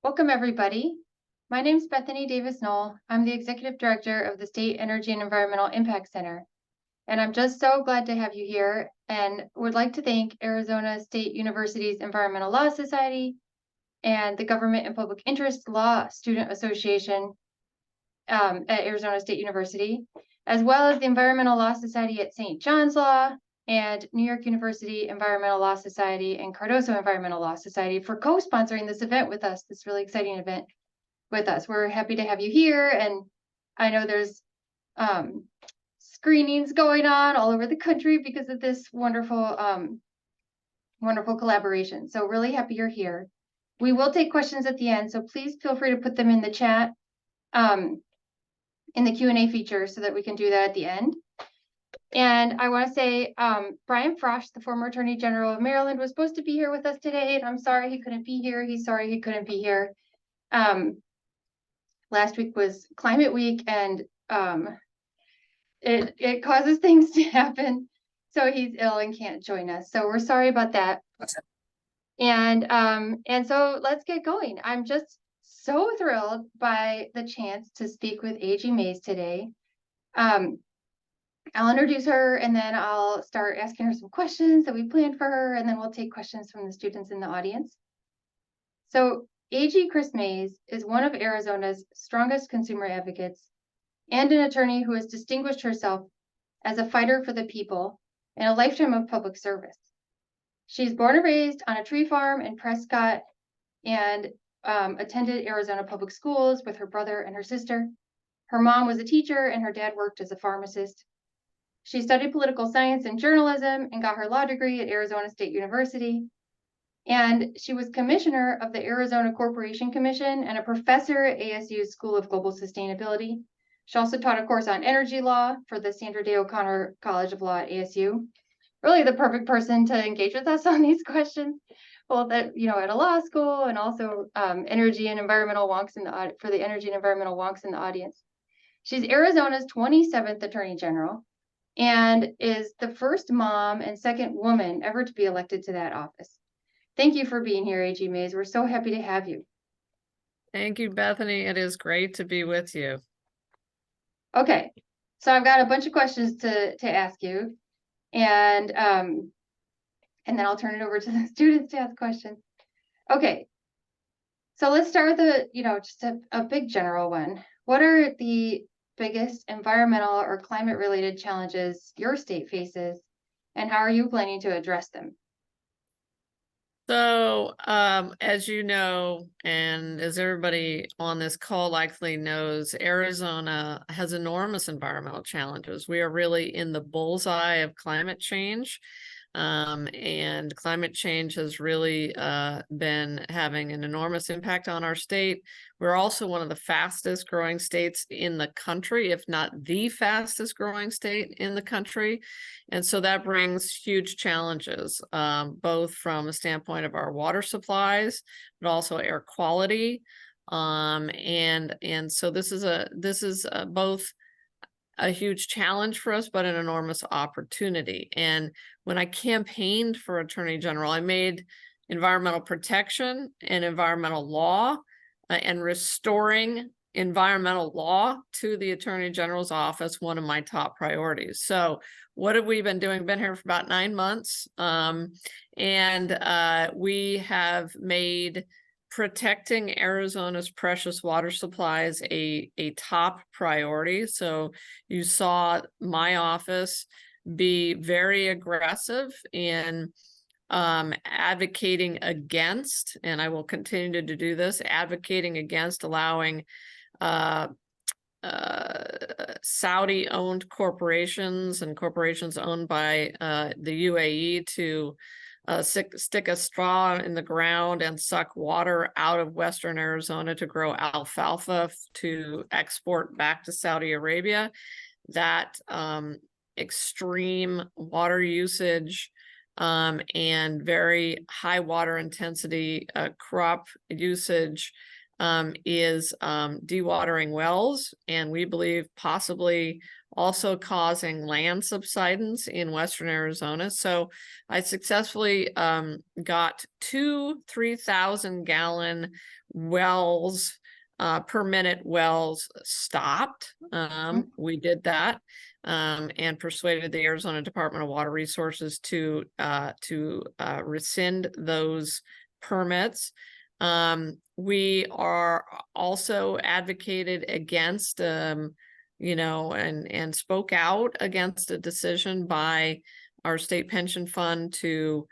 Welcome, everybody. My name is Bethany Davis-Knoll. I'm the Executive Director of the State Energy and Environmental Impact Center. And I'm just so glad to have you here and would like to thank Arizona State University's Environmental Law Society and the Government and Public Interest Law Student Association at Arizona State University, as well as the Environmental Law Society at St. John's Law and New York University Environmental Law Society and Cardoso Environmental Law Society for co-sponsoring this event with us, this really exciting event with us. We're happy to have you here, and I know there's screenings going on all over the country because of this wonderful wonderful collaboration. So really happy you're here. We will take questions at the end, so please feel free to put them in the chat in the Q&A feature so that we can do that at the end. And I want to say Brian Frosch, the former Attorney General of Maryland, was supposed to be here with us today, and I'm sorry he couldn't be here. He's sorry he couldn't be here. Last week was Climate Week, and it causes things to happen. So he's ill and can't join us. So we're sorry about that. And so let's get going. I'm just so thrilled by the chance to speak with A.G. Mays today. I'll introduce her, and then I'll start asking her some questions that we planned for her, and then we'll take questions from the students in the audience. So A.G. Kris Mays is one of Arizona's strongest consumer advocates and an attorney who has distinguished herself as a fighter for the people in a lifetime of public service. She's born and raised on a tree farm in Prescott and attended Arizona public schools with her brother and her sister. Her mom was a teacher and her dad worked as a pharmacist. She studied political science and journalism and got her law degree at Arizona State University. And she was commissioner of the Arizona Corporation Commission and a professor at ASU's School of Global Sustainability. She also taught a course on energy law for the Sandra Day O'Connor College of Law at ASU. Really the perfect person to engage with us on these questions, both at a law school and also energy and environmental wonks for the energy and environmental wonks in the audience. She's Arizona's 27th Attorney General and is the first mom and second woman ever to be elected to that office. Thank you for being here, A.G. Mays. We're so happy to have you. Thank you, Bethany. It is great to be with you. Okay, so I've got a bunch of questions to ask you, and then I'll turn it over to the students to ask questions. Okay, so let's start with just a big general one. What are the biggest environmental or climate-related challenges your state faces, and how are you planning to address them? So, as you know, and as everybody on this call likely knows, Arizona has enormous environmental challenges. We are really in the bullseye of climate change. And climate change has really been having an enormous impact on our state. We're also one of the fastest growing states in the country, if not the fastest growing state in the country. And so that brings huge challenges, both from a standpoint of our water supplies, but also air quality. And so this is both a huge challenge for us, but an enormous opportunity. And when I campaigned for Attorney General, I made environmental protection and environmental law and restoring environmental law to the Attorney General's office one of my top priorities. So what have we been doing? Been here for about 9 months. We have made protecting Arizona's precious water supplies a top priority. So you saw my office be very aggressive in advocating against, and I will continue to do this, advocating against allowing Saudi-owned corporations and corporations owned by the UAE to stick a straw in the ground and suck water out of Western Arizona to grow alfalfa to export back to Saudi Arabia. That extreme water usage and very high water intensity crop usage is dewatering wells, and we believe possibly also causing land subsidence in Western Arizona. So I successfully got 2 3,000-gallon wells per minute wells stopped. We did that and persuaded the Arizona Department of Water Resources to rescind those permits. We are also advocated against, you know, and spoke out against a decision by our state pension fund to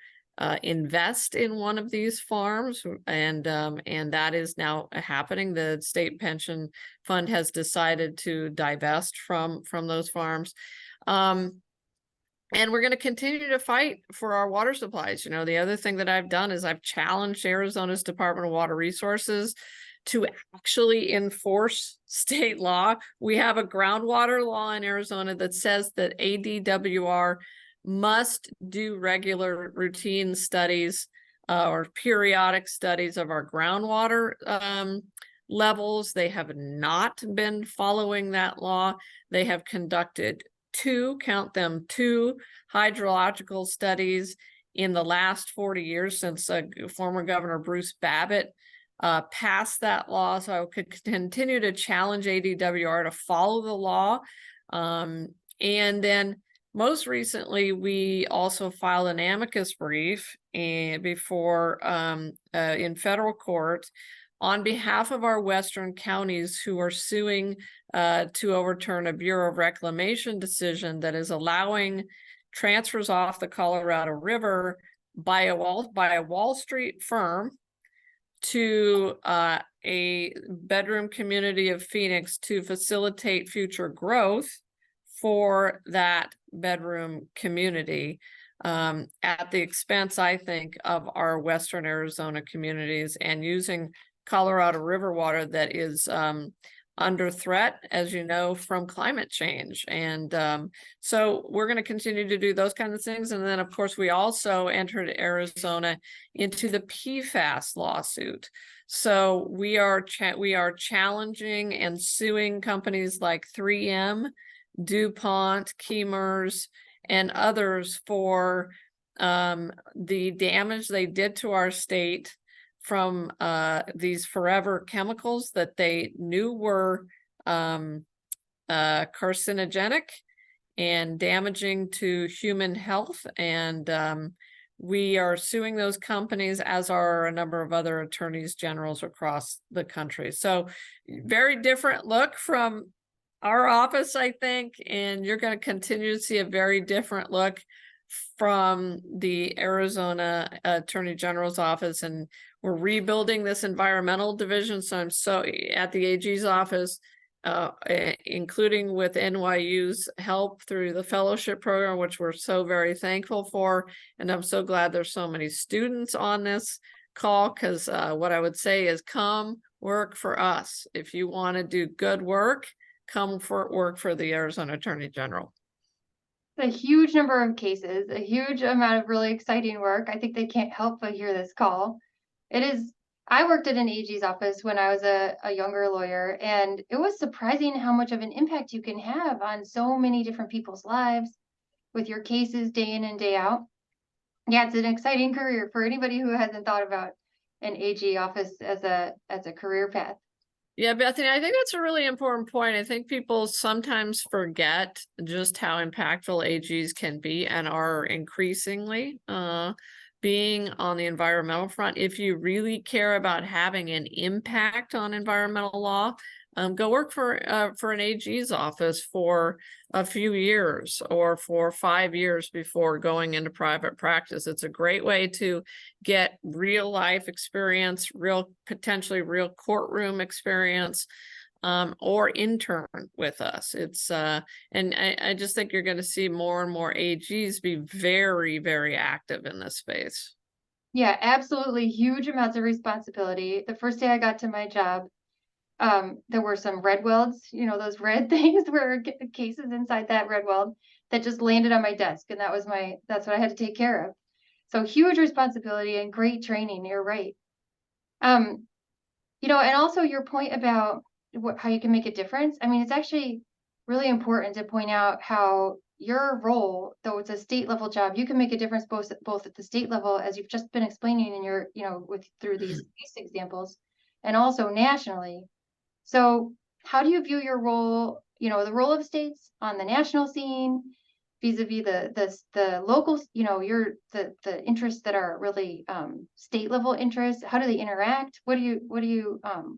invest in one of these farms, and that is now happening. The state pension fund has decided to divest from those farms. And we're going to continue to fight for our water supplies. You know, the other thing that I've done is I've challenged Arizona's Department of Water Resources to actually enforce state law. We have a groundwater law in Arizona that says that ADWR must do regular routine studies or periodic studies of our groundwater levels. They have not been following that law. They have conducted two hydrological studies in the last 40 years since former Governor Bruce Babbitt passed that law. So I could continue to challenge ADWR to follow the law. And then most recently, we also filed an amicus brief before in federal court on behalf of our Western counties who are suing to overturn a Bureau of Reclamation decision that is allowing transfers off the Colorado River by a Wall Street firm to a bedroom community of Phoenix to facilitate future growth for that bedroom community at the expense, I think, of our Western Arizona communities, and using Colorado River water that is under threat, as you know, from climate change. And so we're going to continue to do those kinds of things. And then, of course, we also entered Arizona into the PFAS lawsuit. So we are challenging and suing companies like 3M, DuPont, Chemours, and others for the damage they did to our state from these forever chemicals that they knew were carcinogenic and damaging to human health. And we are suing those companies, as are a number of other attorneys generals across the country. So very different look from our office, I think, and you're going to continue to see a very different look from the Arizona Attorney General's office. And we're rebuilding this environmental division. So I'm so at the AG's office, including with NYU's help through the fellowship program, which we're so very thankful for. And I'm so glad there's so many students on this call, because what I would say is come work for us. If you want to do good work, come work for the Arizona Attorney General. A huge number of cases, a huge amount of really exciting work. I think they can't help but hear this call. I worked at an AG's office when I was a younger lawyer, and it was surprising how much of an impact you can have on so many different people's lives with your cases day in and day out. Yeah, it's an exciting career for anybody who hasn't thought about an AG office as a career path. Yeah, Bethany, I think that's a really important point. I think people sometimes forget just how impactful AGs can be, and are increasingly being on the environmental front. If you really care about having an impact on environmental law, go work for an AG's office for a few years or for 5 years before going into private practice. It's a great way to get real life experience, potentially real courtroom experience, or intern with us. It's and I just think you're going to see more and more AGs be very, very active in this space. Yeah, absolutely. Huge amounts of responsibility. The first day I got to my job, there were some red welds, those red things were cases inside that red weld that just landed on my desk. And that's what I had to take care of. So huge responsibility and great training. You're right. And also your point about how you can make a difference. I mean, it's actually really important to point out how your role, though it's a state level job, you can make a difference both at the state level, as you've just been explaining in your, with through these examples, and also nationally. So how do you view your role, the role of states on the national scene vis-a-vis the local, the interests that are really state level interests? How do they interact? What do you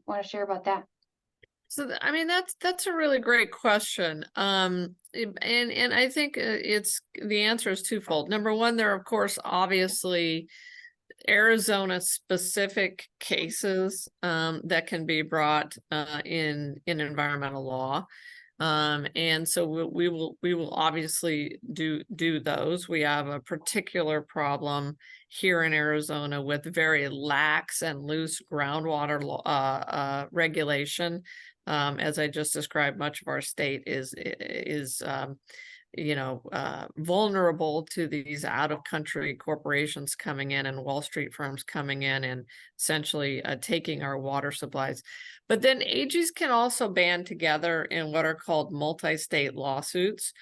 want to share about that? So I mean, that's a really great question. And I think it's the answer is twofold. Number one, there are, of course, obviously Arizona specific cases that can be brought in environmental law. And so we will obviously do those. We have a particular problem here in Arizona with very lax and loose groundwater regulation. As I just described, much of our state is vulnerable to these out-of-country corporations coming in and Wall Street firms coming in and essentially taking our water supplies. But then AGs can also band together in what are called multi-state lawsuits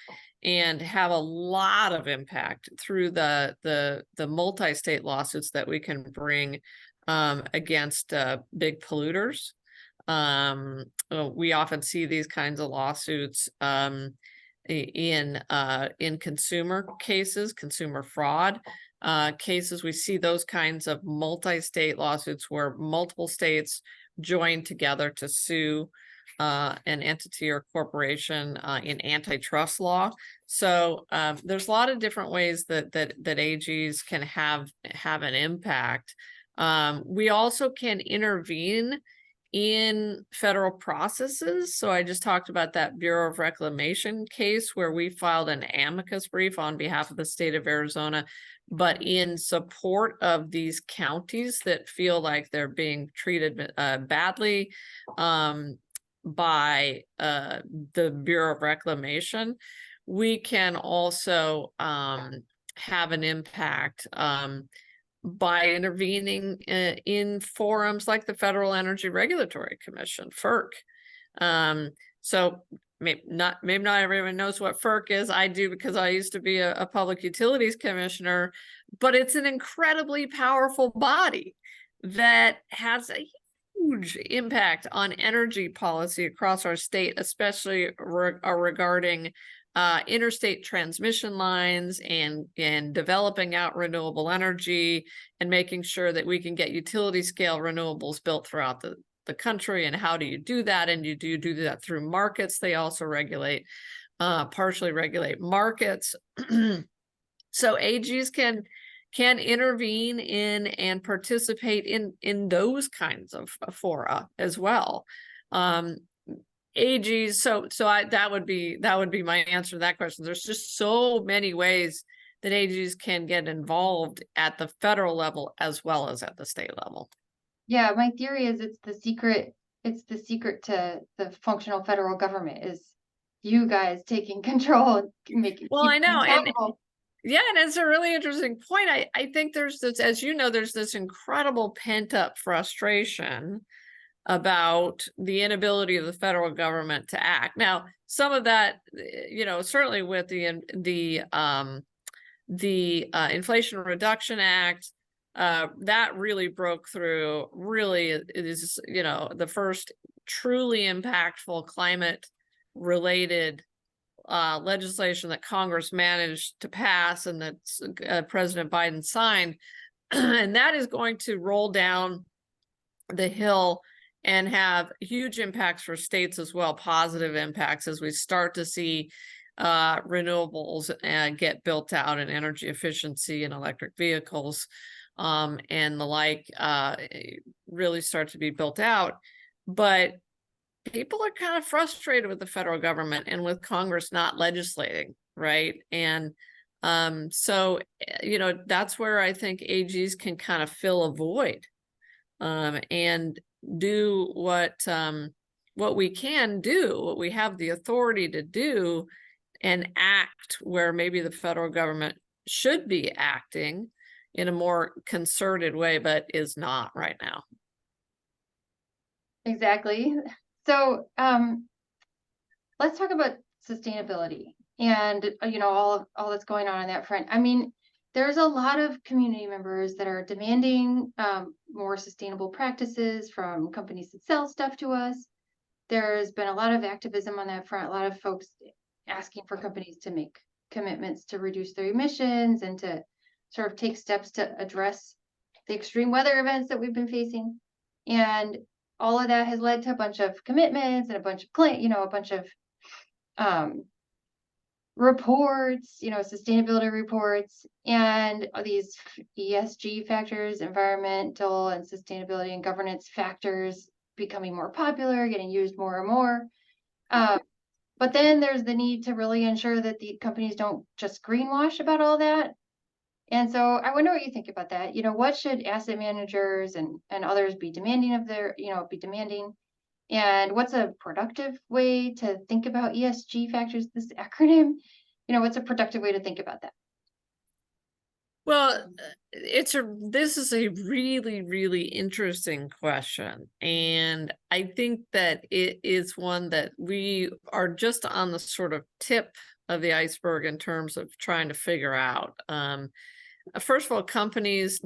and have a lot of impact through the multi-state lawsuits that we can bring against big polluters. We often see these kinds of lawsuits in consumer cases, consumer fraud cases. We see those kinds of multi-state lawsuits where multiple states join together to sue an entity or corporation in antitrust law. So there's a lot of different ways that AGs can have an impact. We also can intervene in federal processes. So I just talked about that Bureau of Reclamation case where we filed an amicus brief on behalf of the state of Arizona, but in support of these counties that feel like they're being treated badly by the Bureau of Reclamation. We can also have an impact by intervening in forums like the Federal Energy Regulatory Commission, FERC. So maybe not everyone knows what FERC is. I do, because I used to be a public utilities commissioner, but it's an incredibly powerful body that has a huge impact on energy policy across our state, especially regarding interstate transmission lines and developing out renewable energy and making sure that we can get utility scale renewables built throughout the country. And how do you do that? And you do that through markets. They also regulate, partially regulate markets. So AGs can intervene in and participate in those kinds of fora as well. AGs, so that would be my answer to that question. There's just so many ways that AGs can get involved at the federal level as well as at the state level. Yeah, my theory is it's the secret to the functional federal government is you guys taking control and making. Well, I know, and yeah, and it's a really interesting point. I think there's this, as you know, there's this incredible pent-up frustration about the inability of the federal government to act. Now, some of that, certainly with the Inflation Reduction Act, that really broke through. Really, it is the first truly impactful climate related legislation that Congress managed to pass and that President Biden signed, and that is going to roll down the hill and have huge impacts for states as well, positive impacts as we start to see renewables get built out and energy efficiency and electric vehicles and the like really start to be built out. But people are kind of frustrated with the federal government and with Congress not legislating, right? And so, that's where I think AGs can kind of fill a void and do what we can do, what we have the authority to do, and act where maybe the federal government should be acting in a more concerted way, but is not right now. Exactly. So let's talk about sustainability and, all that's going on that front. I mean, there's a lot of community members that are demanding more sustainable practices from companies that sell stuff to us. There's been a lot of activism on that front, a lot of folks asking for companies to make commitments to reduce their emissions and to sort of take steps to address the extreme weather events that we've been facing. And all of that has led to a bunch of commitments and a bunch of a bunch of reports, sustainability reports, and these ESG factors, environmental and sustainability and governance factors becoming more popular, getting used more and more. But then there's the need to really ensure that the companies don't just greenwash about all that. And so I wonder what you think about that. What should asset managers and others be demanding of their, be demanding? And what's a productive way to think about ESG factors, this acronym? What's a productive way to think about that? Well, this is a really, really interesting question. And I think that it is one that we are just on the sort of tip of the iceberg in terms of trying to figure out. First of all, companies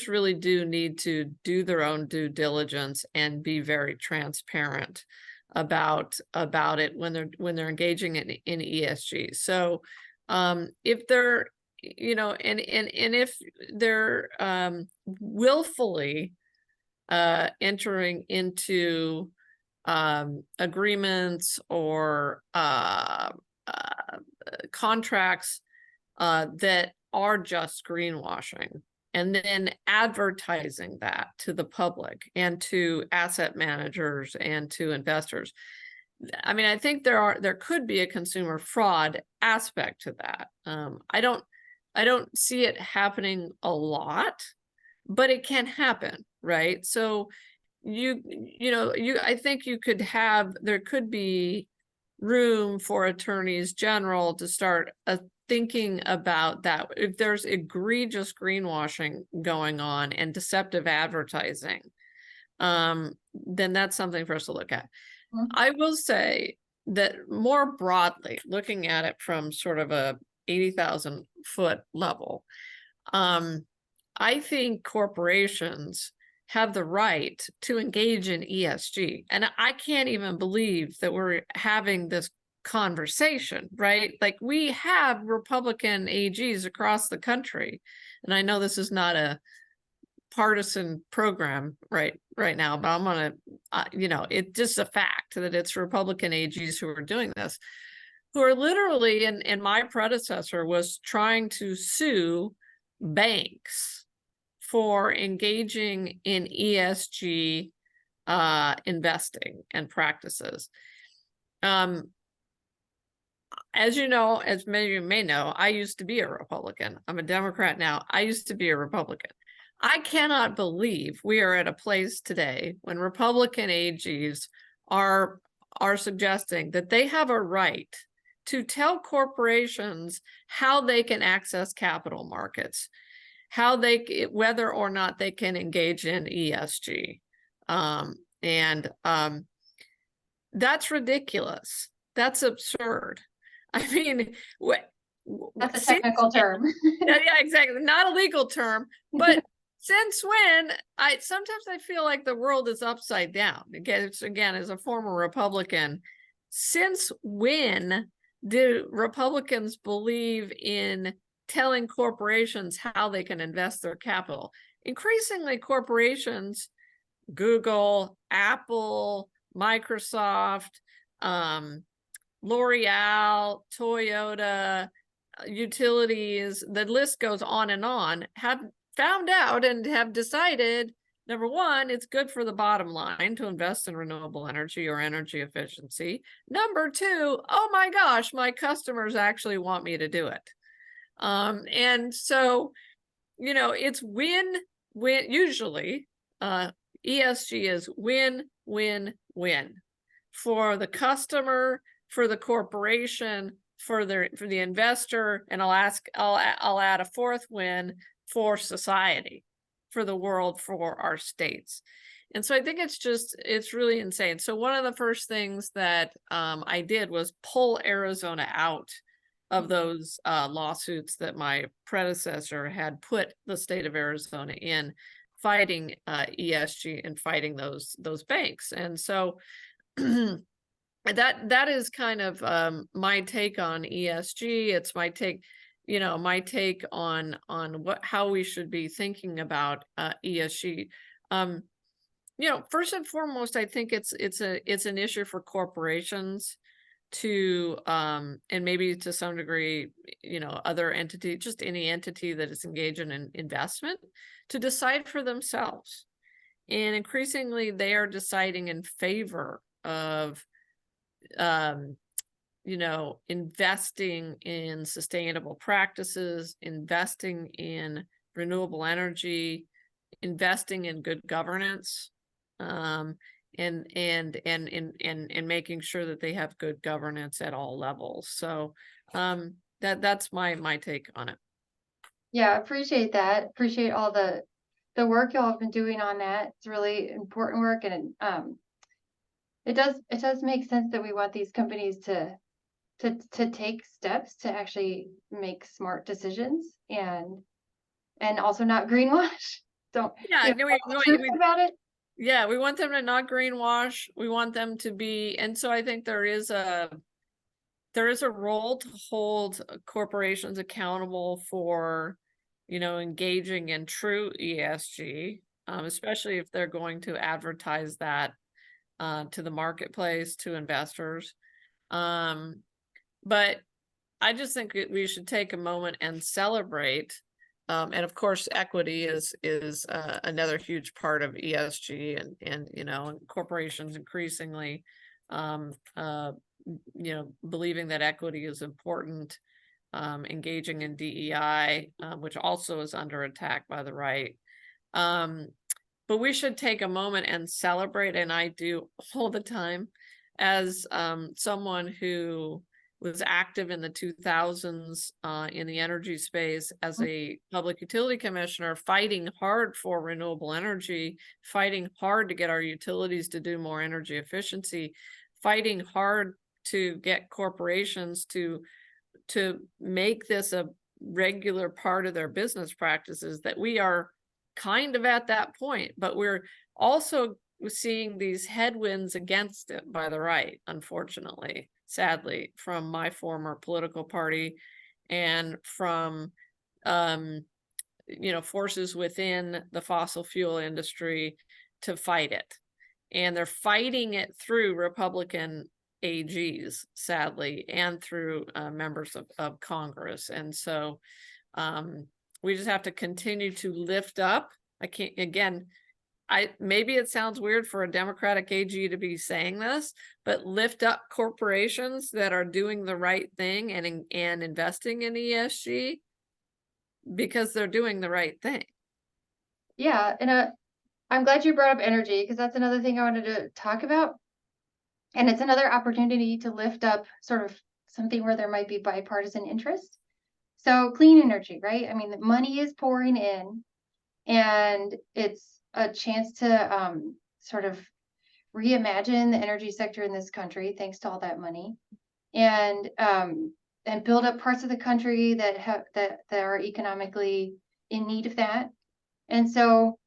really do need to do their own due diligence and be very transparent about it when they're engaging in ESG. So if they're and if they're willfully entering into agreements or contracts that are just greenwashing, and then advertising that to the public and to asset managers and to investors. I mean, I think there could be a consumer fraud aspect to that. I don't see it happening a lot, but it can happen, right? So I think there could be room for attorneys general to start thinking about that. If there's egregious greenwashing going on and deceptive advertising, then that's something for us to look at. Mm-hmm. I will say that more broadly, looking at it from sort of a 80,000 foot level, I think corporations have the right to engage in ESG. And I can't even believe that we're having this conversation, right? Like, we have Republican AGs across the country. And I know this is not a partisan program right now, but I'm gonna, it's just a fact that it's Republican AGs who are doing this, who are literally, and my predecessor was trying to sue banks for engaging in ESG investing and practices. As you know, as many of you may know, I used to be a Republican. I'm a Democrat now. I used to be a Republican. I cannot believe we are at a place today when Republican AGs are suggesting that they have a right to tell corporations how they can access capital markets, whether or not they can engage in ESG. That's ridiculous. That's absurd. I mean, that's a technical term. Yeah, exactly. Not a legal term, but since when? Sometimes I feel like the world is upside down. Again, as a former Republican, since when do Republicans believe in telling corporations how they can invest their capital? Increasingly, corporations, Google, Apple, Microsoft, L'Oreal, Toyota, utilities, the list goes on and on, have found out and have decided, number one, it's good for the bottom line to invest in renewable energy or energy efficiency. Number two, oh my gosh, my customers actually want me to do it. And so, it's win-win. Usually, ESG is win-win-win for the customer, for the corporation, for the investor, and I'll add a fourth win for society, for the world, for our states. And so I think it's really insane. So one of the first things that I did was pull Arizona out of those lawsuits that my predecessor had put the state of Arizona in, fighting ESG and fighting those banks. And so that is kind of my take on ESG. It's my take, my take on how we should be thinking about ESG. First and foremost, I think it's an issue for corporations to and maybe to some degree, other entity, just any entity that is engaged in investment, to decide for themselves. And increasingly they are deciding in favor of investing in sustainable practices, investing in renewable energy, investing in good governance, and making sure that they have good governance at all levels. So that's my take on it. Yeah, appreciate that. Appreciate all the work y'all have been doing on that. It's really important work, and it does make sense that we want these companies to take steps to actually make smart decisions and also not greenwash. Don't about it. Yeah, we want them to not greenwash. We want them to be, and so I think there is a role to hold corporations accountable for, engaging in true ESG, especially if they're going to advertise that to the marketplace, to investors. But I just think we should take a moment and celebrate. And of course, equity is another huge part of ESG, and corporations increasingly, believing that equity is important, engaging in DEI, which also is under attack by the right. But we should take a moment and celebrate, and I do all the time, as someone who was active in the 2000s in the energy space as a public utility commissioner, fighting hard for renewable energy, fighting hard to get our utilities to do more energy efficiency, fighting hard to get corporations to make this a regular part of their business practices. That we are kind of at that point, but we're also seeing these headwinds against it by the right, unfortunately, sadly, from my former political party and from forces within the fossil fuel industry to fight it. And they're fighting it through Republican AGs, sadly, and through members of Congress. And so we just have to continue to lift up. Maybe it sounds weird for a Democratic AG to be saying this, but lift up corporations that are doing the right thing and investing in ESG, because they're doing the right thing. Yeah, and I'm glad you brought up energy, because that's another thing I wanted to talk about. And it's another opportunity to lift up sort of something where there might be bipartisan interest. So clean energy, right? I mean, the money is pouring in, and it's a chance to sort of reimagine the energy sector in this country, thanks to all that money, and build up parts of the country that are economically in need of that. And so,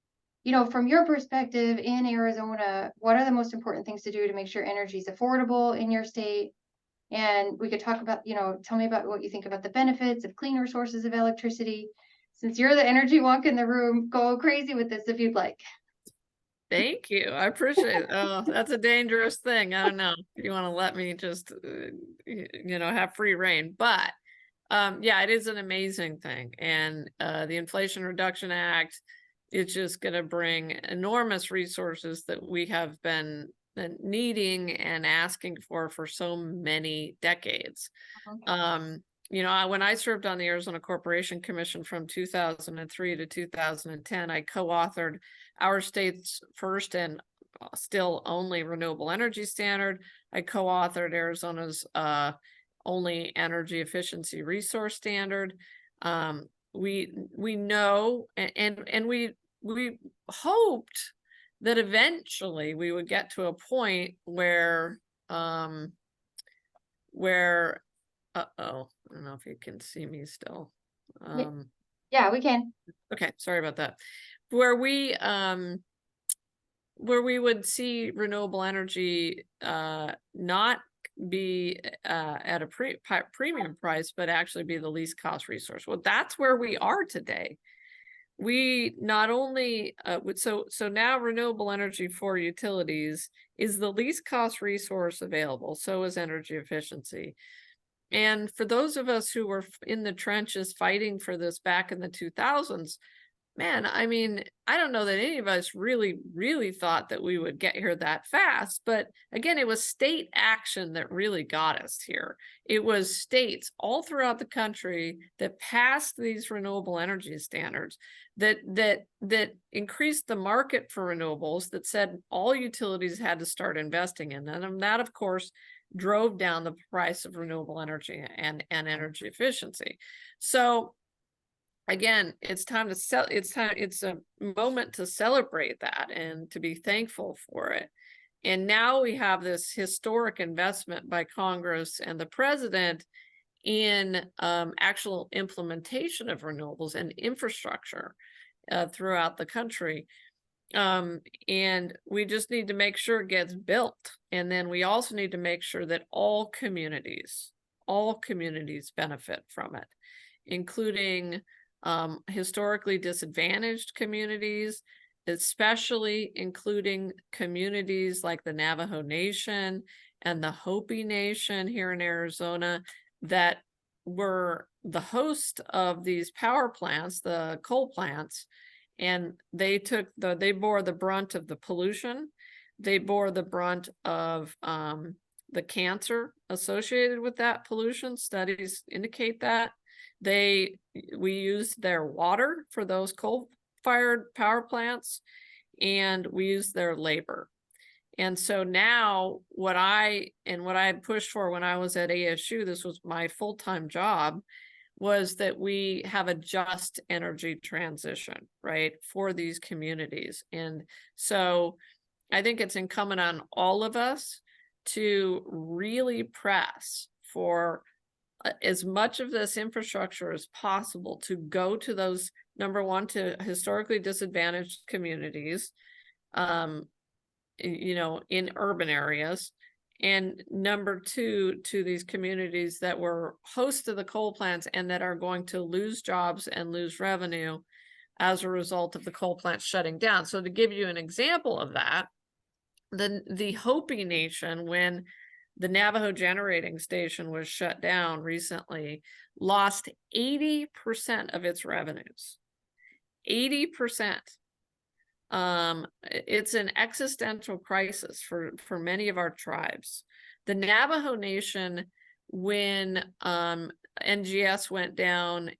from your perspective in Arizona, what are the most important things to do to make sure energy is affordable in your state? And we could talk about, tell me about what you think about the benefits of cleaner sources of electricity. Since you're the energy wonk in the room, go crazy with this if you'd like. Thank you. I appreciate it. Oh, that's a dangerous thing. I don't know if you want to let me just, have free reign. But yeah, it is an amazing thing. And the Inflation Reduction Act is just going to bring enormous resources that we have been needing and asking for so many decades. When I served on the Arizona Corporation Commission from 2003 to 2010, I co-authored our state's first and still only renewable energy standard. I co-authored Arizona's only energy efficiency resource standard. We know, and we hoped that eventually we would get to a point where, uh-oh, I don't know if you can see me still. Yeah, we can. Okay, sorry about that. Where we would see renewable energy not be at a premium price, but actually be the least cost resource. Well, that's where we are today. We not only so now renewable energy for utilities is the least cost resource available. So is energy efficiency. And for those of us who were in the trenches fighting for this back in the 2000s, man, I mean, I don't know that any of us really thought that we would get here that fast. But again, it was state action that really got us here. It was states all throughout the country that passed these renewable energy standards that increased the market for renewables, that said all utilities had to start investing in them. And that, of course, drove down the price of renewable energy and energy efficiency. So again, it's a moment to celebrate that and to be thankful for it. And now we have this historic investment by Congress and the president in actual implementation of renewables and infrastructure throughout the country. And we just need to make sure it gets built. And then we also need to make sure that all communities benefit from it, including historically disadvantaged communities, especially including communities like the Navajo Nation and the Hopi Nation here in Arizona that were the host of these power plants, the coal plants, and they bore the brunt of the pollution. They bore the brunt of the cancer associated with that pollution. Studies indicate that. We used their water for those coal-fired power plants, and we used their labor. And so now what I pushed for when I was at ASU, this was my full-time job, was that we have a just energy transition, right, for these communities. And so I think it's incumbent on all of us to really press for as much of this infrastructure as possible to go to those, number one, to historically disadvantaged communities, in urban areas, and number two, to these communities that were host to the coal plants and that are going to lose jobs and lose revenue as a result of the coal plants shutting down. So to give you an example of that, the Hopi Nation, when the Navajo generating station was shut down recently, lost 80% of its revenues. 80%. It's an existential crisis for many of our tribes. The Navajo Nation, when NGS went down,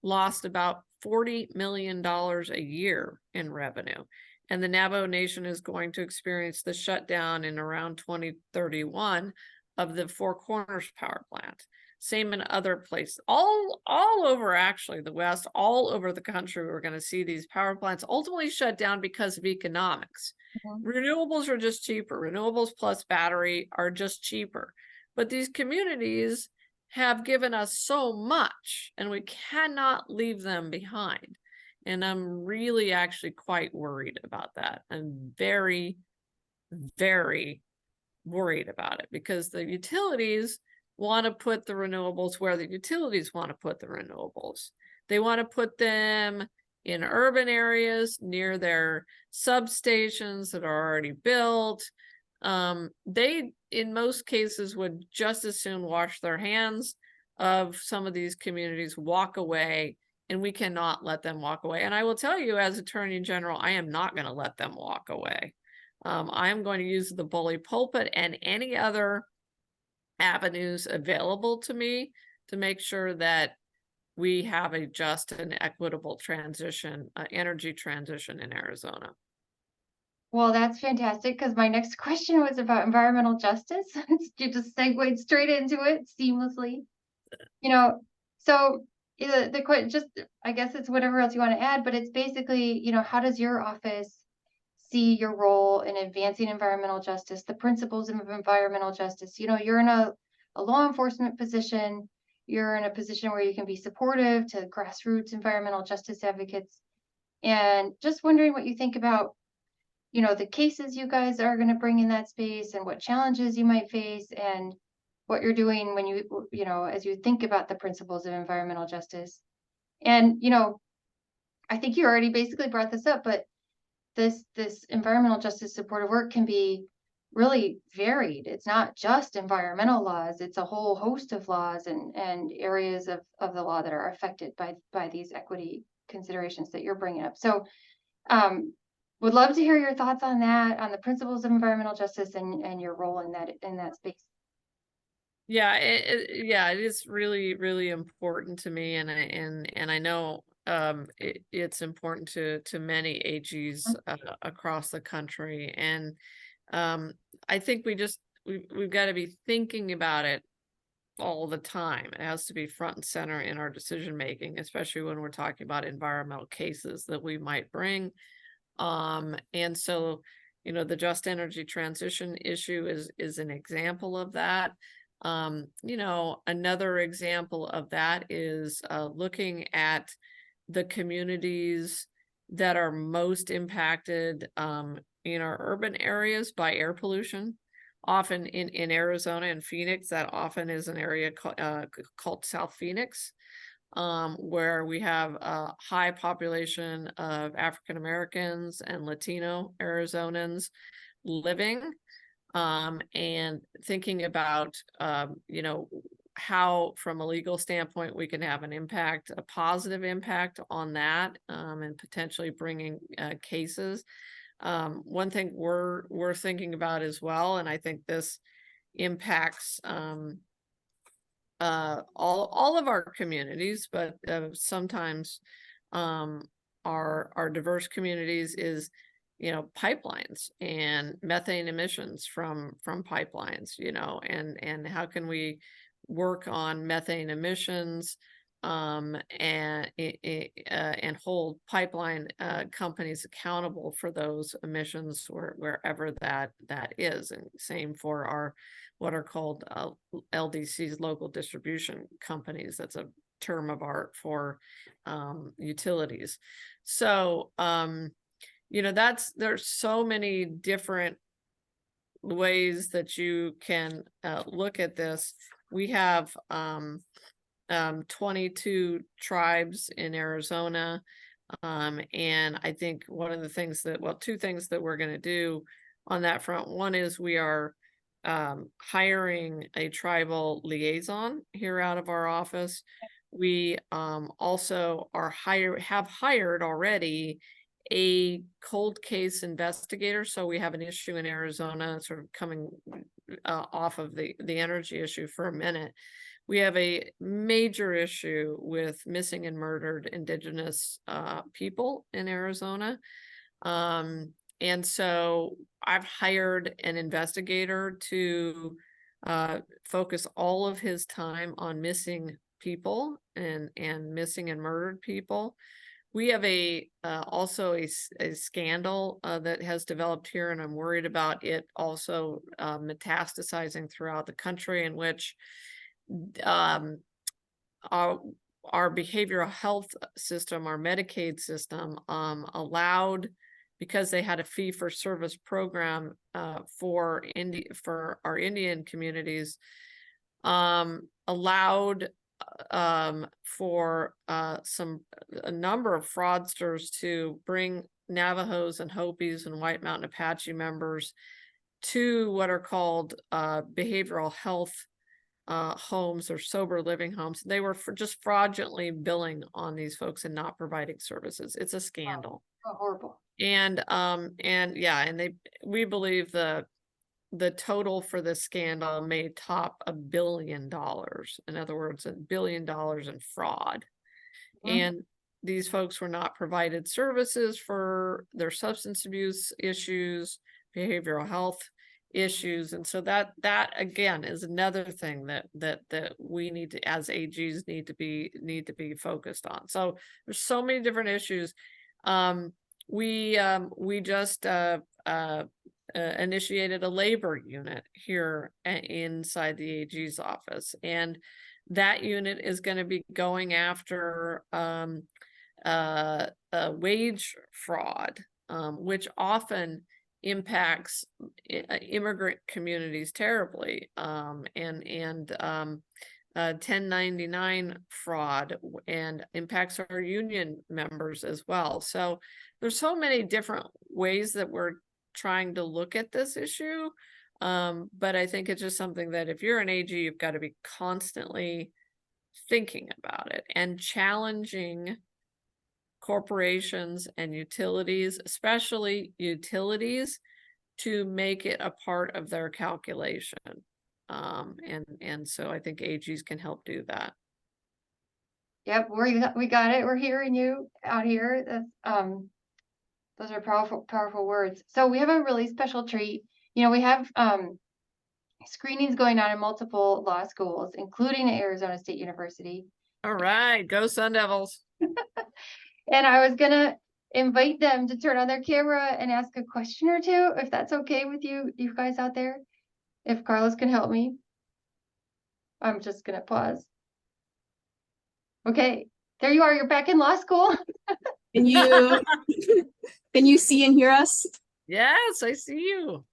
lost about $40 million a year in revenue. And the Navajo Nation is going to experience the shutdown in around 2031 of the Four Corners power plant. Same in other places, all over actually the West, all over the country. We're going to see these power plants ultimately shut down because of economics. Mm-hmm. Renewables are just cheaper. Renewables plus battery are just cheaper. But these communities have given us so much, and we cannot leave them behind. And I'm really actually quite worried about that. I'm very, very worried about it, because the utilities want to put the renewables where the utilities want to put the renewables. They want to put them in urban areas near their substations that are already built. They, in most cases, would just as soon wash their hands of some of these communities, walk away, and we cannot let them walk away. And I will tell you, as Attorney General, I am not going to let them walk away. I am going to use the bully pulpit and any other avenues available to me to make sure that we have a just and equitable transition, energy transition in Arizona. Well, that's fantastic, because my next question was about environmental justice. You just segued straight into it seamlessly. So the just, I guess it's whatever else you want to add, but it's basically, how does your office see your role in advancing environmental justice, the principles of environmental justice. You know, you're in a law enforcement position, you're in a position where you can be supportive to grassroots environmental justice advocates. And just wondering what you think about, you know, the cases you guys are going to bring in that space and what challenges you might face and what you're doing when you know, as you think about the principles of environmental justice. And, you know, I think you already basically brought this up, but this environmental justice supportive work can be really varied. It's not just environmental laws, it's a whole host of laws and areas of the law that are affected by these equity considerations that you're bringing up. So would love to hear your thoughts on that, on the principles of environmental justice and your role in that space. Yeah, it is really, really important to me, and I know it's important to many AGs across the country, and I think we've got to be thinking about it all the time. It has to be front and center in our decision making, especially when we're talking about environmental cases that we might bring. And so, you know, the just energy transition issue is an example of that. You know, another example of that is looking at the communities that are most impacted in our urban areas by air pollution. Often in Arizona and Phoenix, that often is an area called South Phoenix, where we have a high population of African Americans and Latino Arizonans living. And thinking about, you know, how from a legal standpoint we can have an impact, a positive impact on that, and potentially bringing cases. One thing we're thinking about as well, and I think this impacts all of our communities, but sometimes our diverse communities is, you know, pipelines and methane emissions from pipelines, you know, and how can we work on methane emissions and hold pipeline companies accountable for those emissions wherever that is. And same for our what are called LDCs, local distribution companies. That's a term of art for utilities. So you know, there's so many different ways that you can look at this. We have 22 tribes in Arizona. And I think one of the things that, well, two things that we're going to do on that front. One is we are hiring a tribal liaison here out of our office. We also have hired already a cold case investigator. So we have an issue in Arizona, sort of coming off of the energy issue for a minute. We have a major issue with missing and murdered Indigenous people in Arizona. And so I've hired an investigator to focus all of his time on missing people and missing and murdered people. We have also a scandal that has developed here, and I'm worried about it also metastasizing throughout the country, in which our behavioral health system, our Medicaid system, allowed, because they had a fee-for-service program for our Indian communities, allowed for a number of fraudsters to bring Navajos and Hopis and White Mountain Apache members to what are called behavioral health homes or sober living homes. They were just fraudulently billing on these folks and not providing services. It's a scandal. Oh, horrible. And yeah, and we believe the total for the scandal may top $1 billion. In other words, $1 billion in fraud. Mm-hmm. And these folks were not provided services for their substance abuse issues, behavioral health issues. And so that again is another thing that we need to, as AGs, need to be focused on. So there's so many different issues. we just initiated a labor unit here inside the AG's office, and that unit is going to be going after wage fraud, which often impacts immigrant communities terribly, and 1099 fraud, and impacts our union members as well. So there's so many different ways that we're trying to look at this issue. But I think it's just something that if you're an AG, you've got to be constantly thinking about it and challenging corporations and utilities, especially utilities, to make it a part of their calculation. And so I think AGs can help do that. Yep, we got it. We're hearing you out here. That's, those are powerful words. So we have a really special treat. You know, we have screenings going on in multiple law schools, including at Arizona State University. All right, go Sun Devils. And I was gonna invite them to turn on their camera and ask a question or two, if that's okay with you guys out there. If Carlos can help me. I'm just gonna pause. Okay, there you are. You're back in law school. Can you can you see and hear us? Yes, I see you.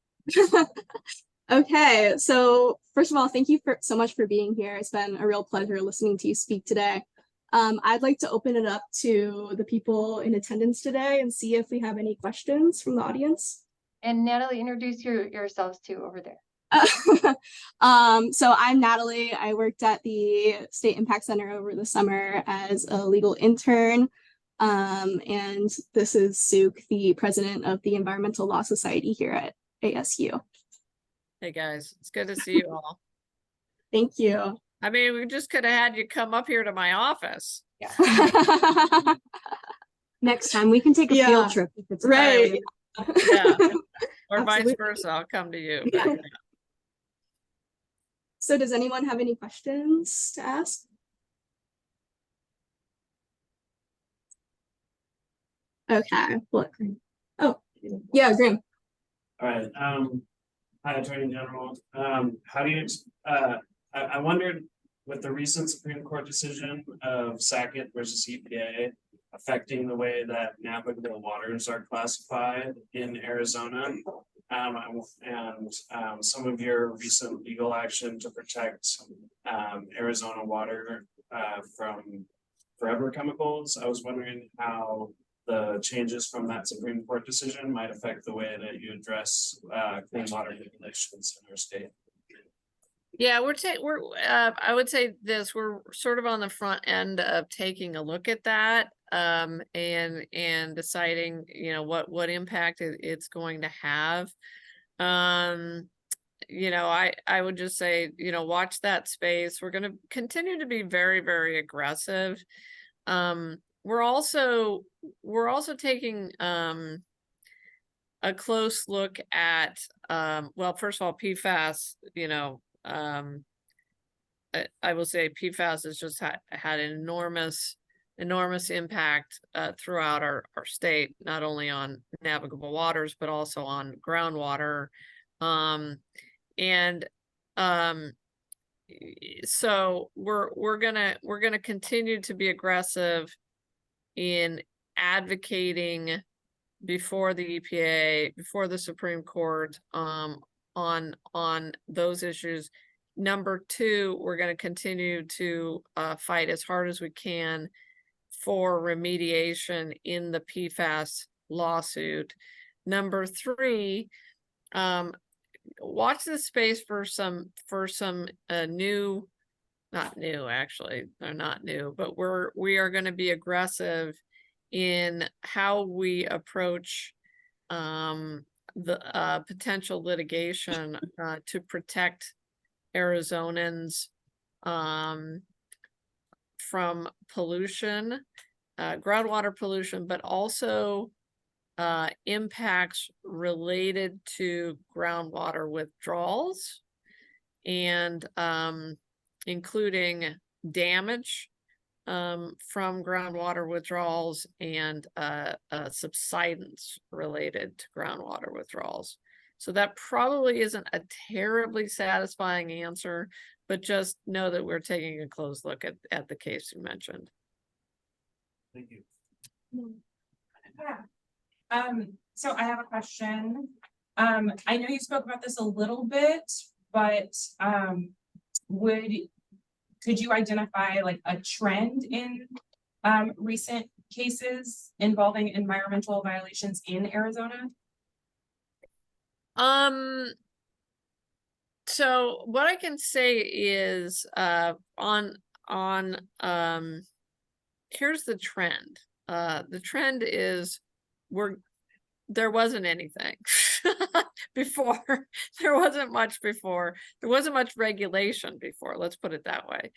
Okay, so first of all, thank you so much for being here. It's been a real pleasure listening to you speak today. I'd like to open it up to the people in attendance today and see if we have any questions from the audience. And Natalie, introduce yourselves too over there. So I'm Natalie. I worked at the State Impact Center over the summer as a legal intern. And this is Suk, the president of the Environmental Law Society here at ASU. Hey guys, it's good to see you all. Thank you. I mean, we just could have had you come up here to my office. Yeah. Next time we can take a Yeah. field trip if it's Right. Yeah, or vice Absolutely. versa. I'll come to you. Yeah. So does anyone have any questions to ask? Okay. Look. Oh, yeah, Grim. All right, hi, Attorney General. How do you, I wondered with the recent Supreme Court decision of Sackett versus EPA affecting the way that navigable waters are classified in Arizona, and some of your recent legal action to protect Arizona water from forever chemicals. I was wondering how the changes from that Supreme Court decision might affect the way that you address clean water regulations in our state. Yeah, I would say this, we're sort of on the front end of taking a look at that, and deciding, you know, what impact it's going to have. You know, I would just say, you know, watch that space. We're going to continue to be very, very aggressive. We're also taking a close look at well, first of all, PFAS, you know, I will say PFAS has just had an enormous impact throughout our state, not only on navigable waters, but also on groundwater. So we're gonna continue to be aggressive in advocating before the EPA, before the Supreme Court, on those issues. Number two, we're going to continue to fight as hard as we can for remediation in the PFAS lawsuit. Number three, watch this space for some new, not new, actually, they're not new, but we are going to be aggressive in how we approach the potential litigation to protect Arizonans from pollution, groundwater pollution, but also impacts related to groundwater withdrawals, and including damage from groundwater withdrawals and subsidence related to groundwater withdrawals. So that probably isn't a terribly satisfying answer, but just know that we're taking a close look at the case you mentioned. Thank you. So I have a question. I know you spoke about this a little bit, but could you identify like a trend in recent cases involving environmental violations in Arizona? So what I can say is here's the trend. The trend is there wasn't anything before. There wasn't much before. There wasn't much regulation before. Let's put it that way.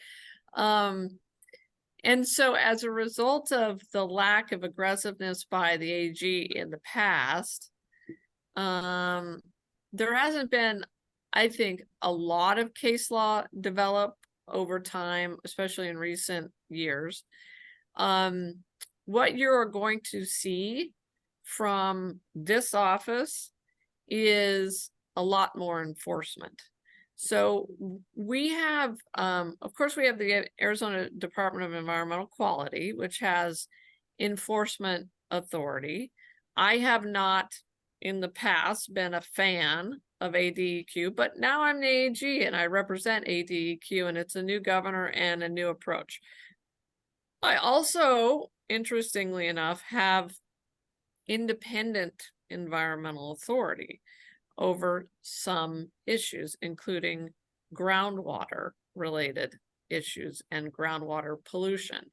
And so as a result of the lack of aggressiveness by the AG in the past, there hasn't been, I think, a lot of case law develop over time, especially in recent years. What you're going to see from this office is a lot more enforcement. So we have, of course, we have the Arizona Department of Environmental Quality, which has enforcement authority. I have not in the past been a fan of ADEQ, but now I'm the AG and I represent ADEQ, and it's a new governor and a new approach. I also, interestingly enough, have independent environmental authority over some issues, including groundwater related issues and groundwater pollution.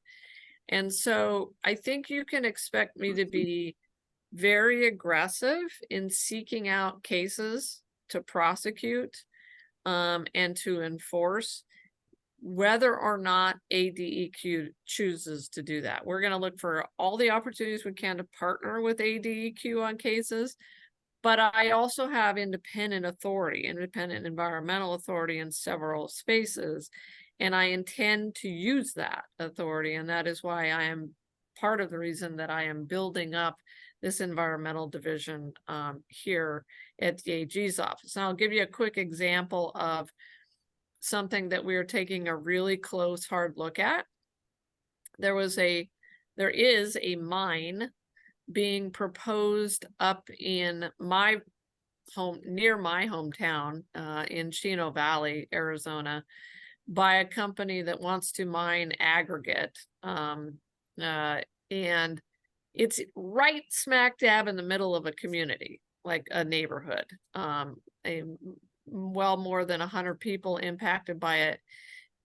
And so I think you can expect me to be very aggressive in seeking out cases to prosecute and to enforce, whether or not ADEQ chooses to do that. We're going to look for all the opportunities we can to partner with ADEQ on cases, but I also have independent authority, independent environmental authority in several spaces, and I intend to use that authority, and that is why I am part of the reason that I am building up this environmental division here at the AG's office. And I'll give you a quick example of something that we are taking a really close, hard look at. There is a mine being proposed up in my home, near my hometown in Chino Valley, Arizona, by a company that wants to mine aggregate. And it's right smack dab in the middle of a community, like a neighborhood. Well more than 100 people impacted by it.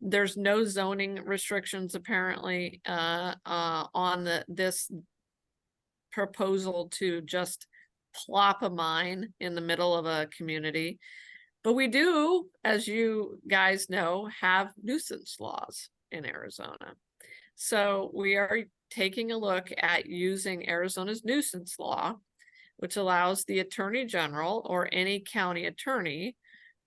There's no zoning restrictions apparently on this proposal to just plop a mine in the middle of a community. But we do, as you guys know, have nuisance laws in Arizona. So we are taking a look at using Arizona's nuisance law, which allows the Attorney General or any county attorney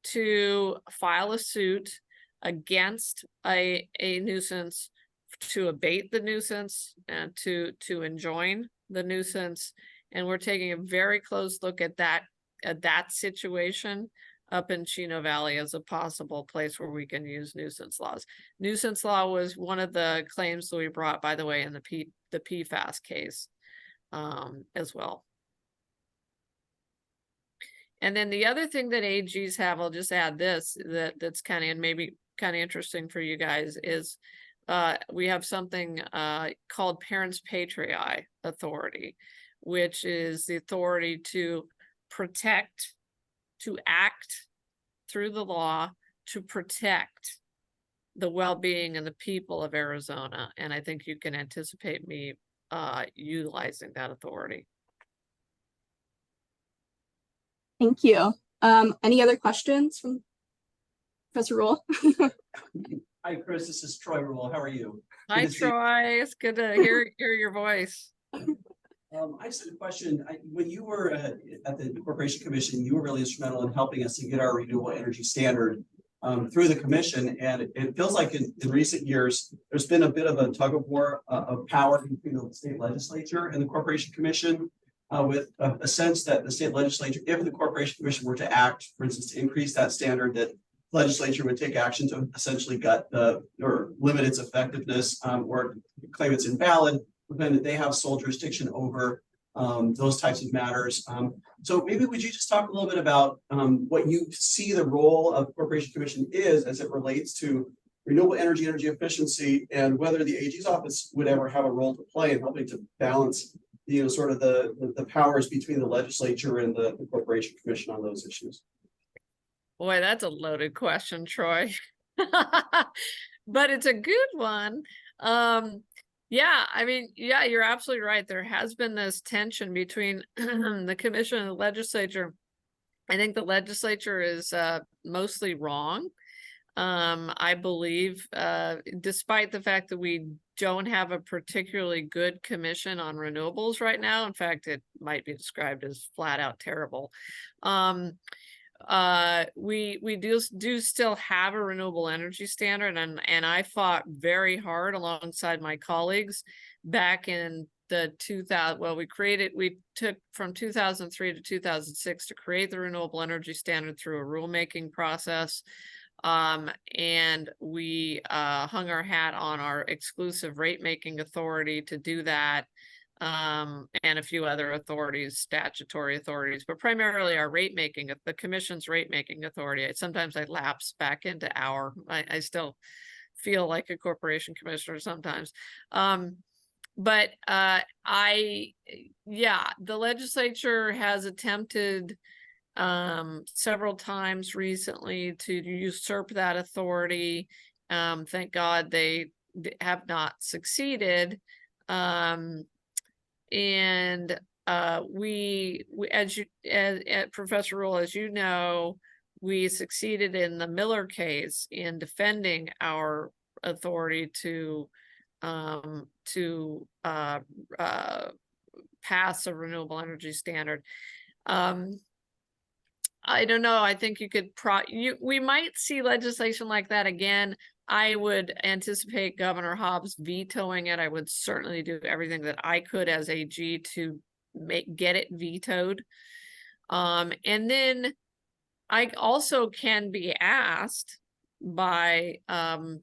to file a suit against a nuisance, to abate the nuisance and to enjoin the nuisance. And we're taking a very close look at that situation up in Chino Valley as a possible place where we can use nuisance laws. Nuisance law was one of the claims that we brought, by the way, in the PFAS case as well. And then the other thing that AGs have, I'll just add this, that's kind of, and maybe kind of interesting for you guys, is we have something called Parents Patriae Authority, which is the authority to protect, to act through the law to protect the well-being and the people of Arizona. And I think you can anticipate me utilizing that authority. Thank you. Any other questions from Professor Rule? Hi, Kris. This is Troy Rule. How are you? Hi, Troy. It's good to hear your voice. I just had a question. When you were at the Corporation Commission, you were really instrumental in helping us to get our renewable energy standard through the commission. And it feels like in recent years, there's been a bit of a tug of war of power between the state legislature and the corporation commission, with a sense that the state legislature, if the corporation commission were to act, for instance, to increase that standard, that legislature would take action to essentially gut or limit its effectiveness, or claim it's invalid, then that they have sole jurisdiction over those types of matters. So maybe would you just talk a little bit about what you see the role of corporation commission is as it relates to renewable energy efficiency, and whether the AG's office would ever have a role to play in helping to balance, you know, sort of the powers between the legislature and the corporation commission on those issues. Boy, that's a loaded question, Troy. But it's a good one. Yeah, I mean, yeah, you're absolutely right. There has been this tension between the commission and the legislature. I think the legislature is mostly wrong. I believe, despite the fact that we don't have a particularly good commission on renewables right now, in fact, it might be described as flat out terrible. We do still have a renewable energy standard, and I fought very hard alongside my colleagues back in the 2000. Well, we took from 2003 to 2006 to create the renewable energy standard through a rulemaking process. And we hung our hat on our exclusive rate making authority to do that. And a few other authorities, statutory authorities, but primarily our the commission's rate making authority. Sometimes I lapse back into I still feel like a corporation commissioner sometimes. But the legislature has attempted several times recently to usurp that authority. Thank God they have not succeeded. And we as Professor Rule, as you know, we succeeded in the Miller case in defending our authority to pass a renewable energy standard. I don't know. I think you could we might see legislation like that again. I would anticipate Governor Hobbs vetoing it. I would certainly do everything that I could as AG to get it vetoed. And then I also can be asked by an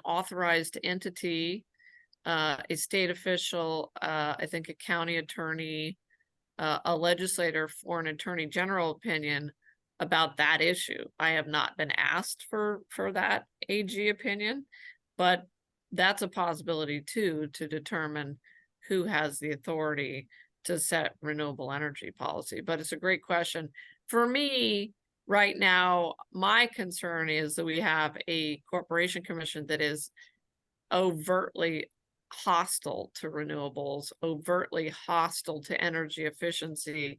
authorized entity, a state official, I think a county attorney, a legislator, for an attorney general opinion about that issue. I have not been asked for that AG opinion, but that's a possibility too, to determine who has the authority to set renewable energy policy. But it's a great question. For me, right now, my concern is that we have a corporation commission that is overtly hostile to renewables, overtly hostile to energy efficiency,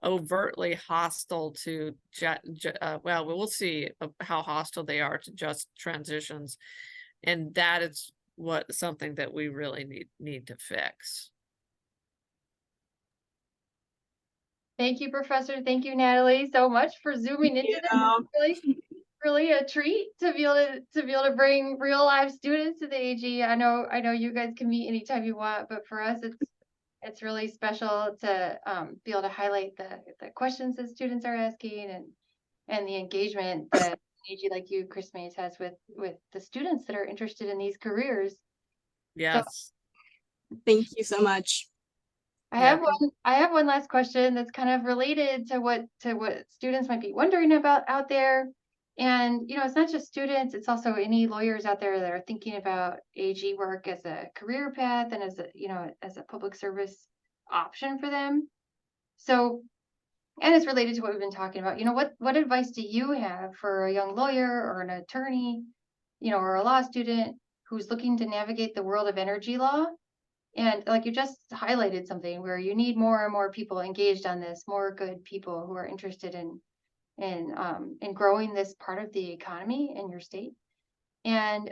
overtly hostile to well, we'll see how hostile they are to just transitions, and that is something that we really need to fix. Thank you, Professor. Thank you, Natalie, so much for zooming into this. Really a treat to be able to bring real live students to the AG. I know you guys can meet anytime you want, but for us, it's really special to be able to highlight the questions that students are asking and the engagement that AG like you, Kris Mayes, has with the students that are interested in these careers. Yes. So, thank you so much. I have one last question that's kind of related to what students might be wondering about out there. And, you know, it's not just students, it's also any lawyers out there that are thinking about AG work as a career path and as a public service option for them. So, and it's related to what we've been talking about. You know, what advice do you have for a young lawyer or an attorney, you know, or a law student who's looking to navigate the world of energy law? And like you just highlighted something where you need more and more people engaged on this, more good people who are interested in growing this part of the economy in your state, and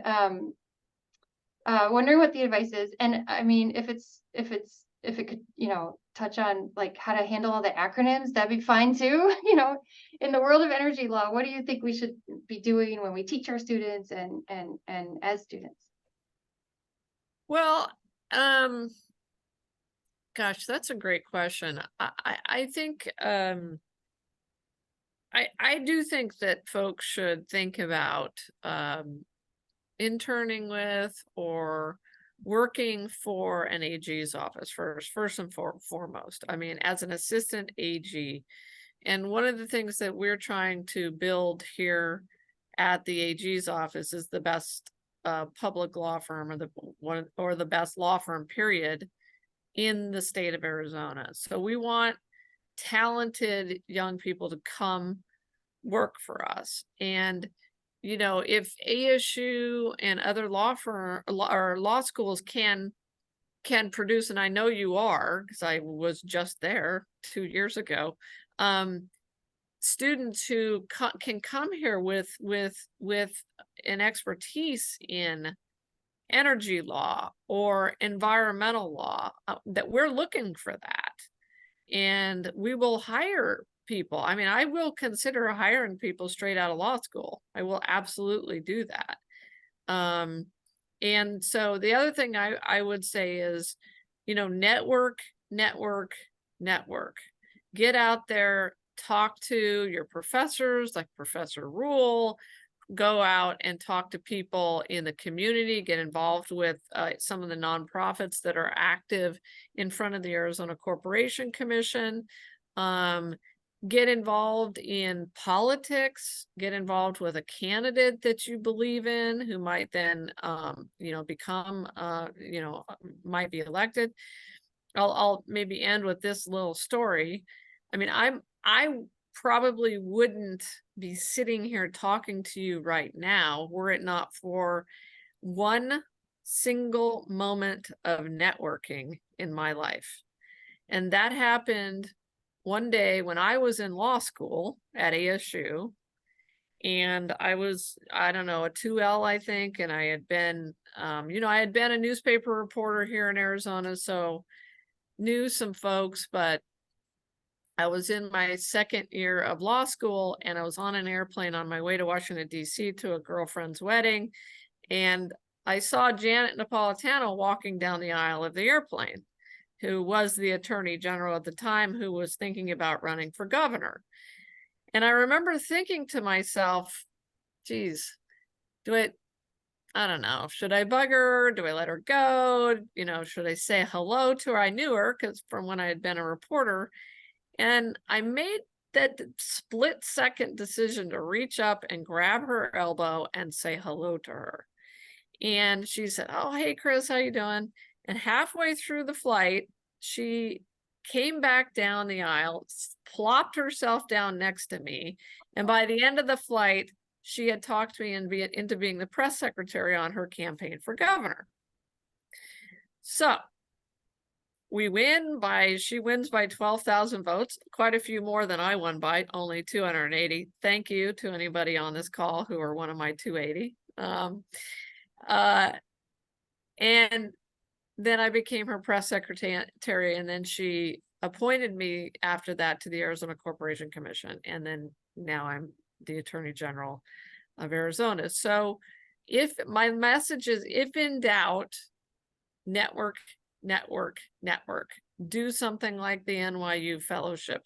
wondering what the advice is. And I mean, if it's if it could, touch on like how to handle all the acronyms, that'd be fine too. In the world of energy law, what do you think we should be doing when we teach our students and as students? Well, gosh, that's a great question. I think I do think that folks should think about interning with or working for an AG's office first and foremost. I mean, as an assistant AG. And one of the things that we're trying to build here at the AG's office is the best public law firm, or the best law firm, period, in the state of Arizona. So we want talented young people to come work for us. And if ASU and other law schools can produce, and I know you are, because I was just there 2 years ago, students who can come here with an expertise in energy law or environmental law, that we're looking for that. And we will hire people. I mean, I will consider hiring people straight out of law school. I will absolutely do that. And so the other thing I would say is, network. Get out there, talk to your professors, like Professor Rule, go out and talk to people in the community, get involved with some of the nonprofits that are active in front of the Arizona Corporation Commission. Get involved in politics, get involved with a candidate that you believe in, who might then, become, might be elected. I'll maybe end with this little story. I mean, I probably wouldn't be sitting here talking to you right now were it not for one single moment of networking in my life. And that happened one day when I was in law school at ASU, and I was, I don't know, a 2L, I think, and I had been, I had been a newspaper reporter here in Arizona, so knew some folks, but I was in my second year of law school, and I was on an airplane on my way to Washington, D.C. to a girlfriend's wedding, and I saw Janet Napolitano walking down the aisle of the airplane, who was the attorney general at the time, who was thinking about running for governor. And I remember thinking to myself, geez, I don't know, should I bug her? Do I let her go? Should I say hello to her? I knew her because from when I had been a reporter, and I made that split-second decision to reach up and grab her elbow and say hello to her. And she said, "Oh, hey, Kris, how you doing?" And halfway through the flight, she came back down the aisle, plopped herself down next to me. And by the end of the flight, she had talked me into being the press secretary on her campaign for governor. So she wins by 12,000 votes, quite a few more than I won by, only 280. Thank you to anybody on this call who are one of my 280. And then I became her press secretary, and then she appointed me after that to the Arizona Corporation Commission. And then now I'm the Attorney General of Arizona. So if my message is, if in doubt, network. Do something like the NYU fellowship.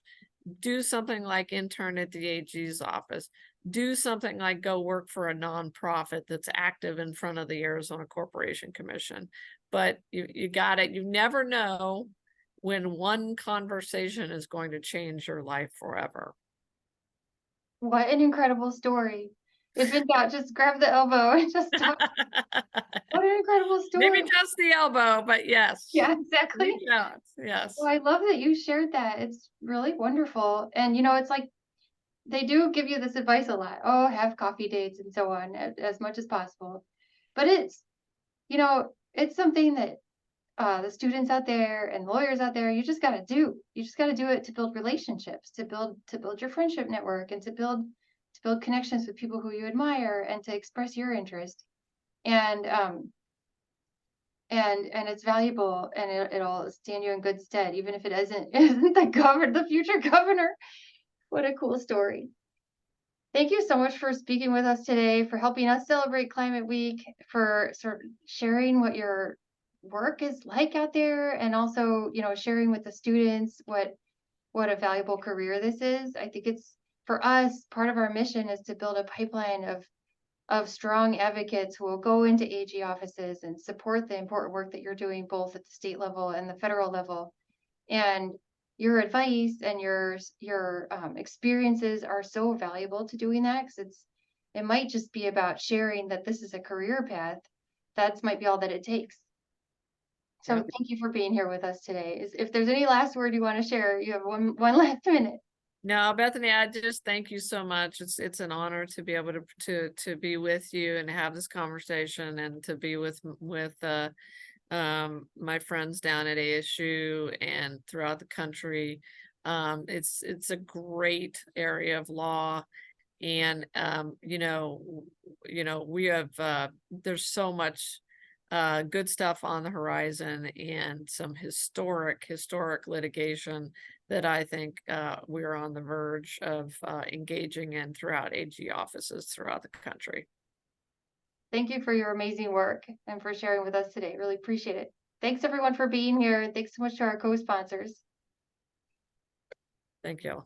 Do something like intern at the AG's office. Do something like go work for a nonprofit that's active in front of the Arizona Corporation Commission. But you got it. You never know when one conversation is going to change your life forever. What an incredible story. If in doubt, just grab the elbow and just talk. What an incredible story. Maybe just the elbow, but yes. Yeah, exactly. Yes. Well, I love that you shared that. It's really wonderful. And, it's like they do give you this advice a lot. Oh, have coffee dates and so on as much as possible. But it's, it's something that the students out there and lawyers out there, you just got to do. You just got to do it to build relationships, to build your friendship network, and to build connections with people who you admire, and to express your interest. And and it's valuable, and it'll stand you in good stead, even if it isn't the future governor. What a cool story. Thank you so much for speaking with us today, for helping us celebrate Climate Week, for sort of sharing what your work is like out there, and also, sharing with the students what a valuable career this is. I think it's, for us, part of our mission is to build a pipeline of strong advocates who will go into AG offices and support the important work that you're doing, both at the state level and the federal level. And your advice and your experiences are so valuable to doing that, because it might just be about sharing that this is a career path. That might be all that it takes. So Yep. thank you for being here with us today. If there's any last word you want to share, you have one last minute. No, Bethany, I just thank you so much. It's an honor to be able to be with you and have this conversation, and to be with my friends down at ASU and throughout the country. It's a great area of law, and we have there's so much good stuff on the horizon, and some historic litigation that I think we're on the verge of engaging in throughout AG offices throughout the country. Thank you for your amazing work and for sharing with us today. Really appreciate it. Thanks everyone for being here. Thanks so much to our co-sponsors. Thank you.